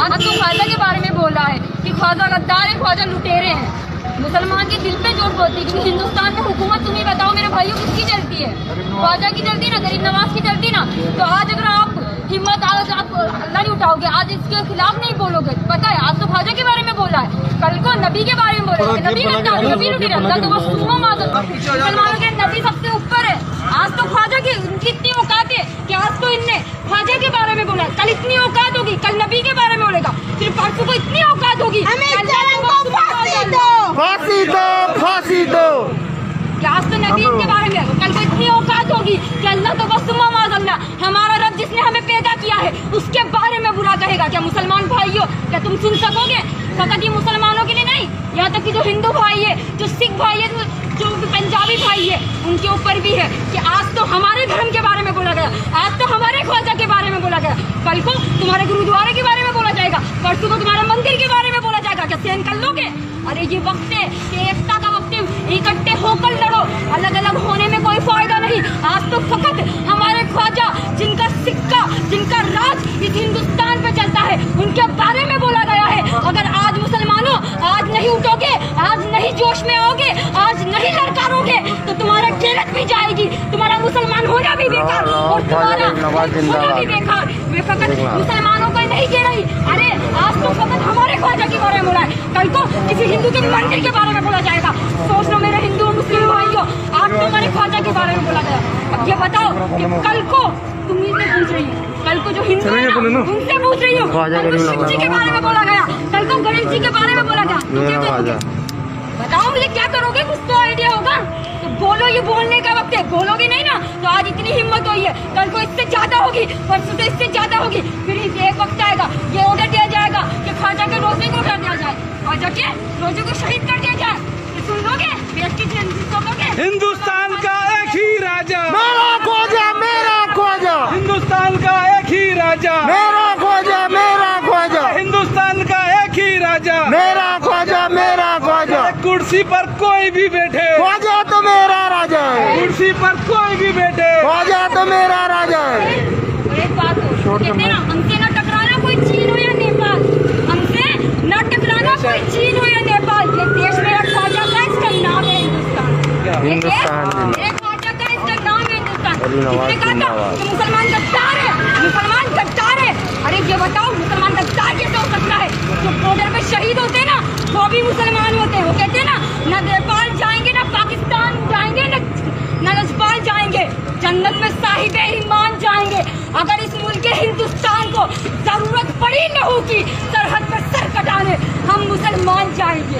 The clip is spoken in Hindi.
आज तो ख्वाजा के बारे में बोला है कि ख्वाजा गद्दार है, ख्वाजा लुटेरे हैं। मुसलमान के दिल पे चोट पड़ती है क्योंकि हिंदुस्तान में हुकूमत, तुम ही बताओ मेरे भाइयों, किसकी चलती है? ख्वाजा की चलती ना, गरीब नवाज की चलती ना। तो आज अगर आप हिम्मत, आज आप अल्लाह नहीं उठाओगे, आज इसके खिलाफ नहीं बोलोगे। पता है आज तो ख्वाजा के बारे में बोला है, कल को नबी के बारे में बोलेगा, नबी गद्दार, तो बस मुसलमानों के नबी सबसे ऊपर है। आज तो ख्वाजा की इतनी औकात है कि आज तो इनने ख्वाजा के बारे में बोला, कल इतनी औकात होगी, कल नबी के बारे में बोलेगा, फिर परसों को इतनी औकात होगी फांसी दो। आज तो नबी के बारे में, कल को इतनी औकात होगी कि अल्लाह तो बस हमारा रब जिसने हमें पैदा किया है उसके बारे में बुरा कहेगा। क्या मुसलमान भाइयों, क्या तुम सुन सकोगे? फकत ये मुसलमानों के लिए नहीं, यहाँ तक कि जो हिंदू भाई है, जो सिख भाई है, जो पंजाबी भाई है, उनके ऊपर भी है कि आज तो हमारे धर्म के बारे में बोला गया, आज तो हमारे ख्वाजा के बारे में बोला गया, कल को तुम्हारे गुरुद्वारे के बारे में बोला जाएगा, परसों को तुम्हारे मंदिर के बारे में बोला जाएगा। क्या सहन कर लोगे? अरे ये वक्त है कि एकता का वक्त है, इकट्ठे होकर लड़ो, अलग अलग होने में कोई फायदा नहीं। आज तो फकत हमारे ख्वाजा जिनका सिक्का, जिनका राज इस हिंदुस्तान पे चलता है, उनके बारे में बोला गया है। अगर आज मुसलमानों आज नहीं उठोगे, आज नहीं जोश में आओगे, आज नहीं लड़कारोगे, तो तुम्हारा किरत भी जाएगी, तुम्हारा मुसलमान होना भी बेकार और तुम्हारा होना भी बेकार। मैं फकत मुसलमानों को नहीं कह रही, अरे आज तो फकत हमारे ख्वाजा के बारे में बोला है, कल को किसी हिंदू के मंदिर के बारे में बोला जाएगा। सोच लो मेरे हिंदू मुस्लिम भाइयों, आज तो हमारे ख्वाजा के बारे में बोला गया। अब ये बताओ कि कल को तुम इनसे पूछ रही हो, कल को जो हिंदू है उनसे पूछ रही हो, कल को शिव जी के बारे में बोला गया, कल को गणेश जी के बारे में बोला गया, तो क्या करोगे? बताओ मुझे क्या करोगे? कुछ तो आइडिया होगा तो बोलो। ये बोलने का वक्त है, बोलोगे नहीं ना तो आज इतनी हिम्मत हुई है, कल को इससे ज्यादा होगी, परसों से इससे ज्यादा होगी, फिर एक वक्त आएगा ये ऑर्डर दिया जाएगा कि ख्वाजा के रोजे को कर दिया जाए, ख्वाजा के रोजे को शहीद कर दिया जाए। सुन लोगे? हिंदुस्तान का एक ही राजा, मेरा ख्वाजा, मेरा ख्वाजा। हिंदुस्तान का एक ही राजा, मेरा ख्वाजा, मेरा ख्वाजा। हिंदुस्तान का एक ही राजा, मेरा ख्वाजा, मेरा ख्वाजा। कुर्सी पर कोई भी बैठे, ख्वाजा तो मेरा राजा है। कुर्सी पर कोई भी बैठे, ख्वाजा तो मेरा राजा है। एक बात कहते हैं ना, हमसे न टकराना कोई चीन हो या नेपाल, हमसे न टकराना कोई चीन हो या नेपाल। ये देश मेरा ख्वाजा का, इसका नाम है हिंदुस्तान। मेरे ख्वाजा का इसका नाम है हिंदुस्तान। किसने कहा था कि मुसलमान गद्दार है, मुसलमान गद्दार है? अरे ये बताओ मुसलमान गद्दार कैसे हो सकता है? जो बॉर्डर पे शहीद होते हैं ना वो भी मुसलमान होते हैं। वो कहते हैं ना, न नेपाल जाएंगे, न पाकिस्तान जाएंगे, न नेपाल जाएंगे, जन्नत में साहिब ईमान जाएंगे। अगर इस मुल्क के हिंदुस्तान को जरूरत पड़ी लहू की, सरहद पर सर कटाने, हम मुसलमान जाएंगे।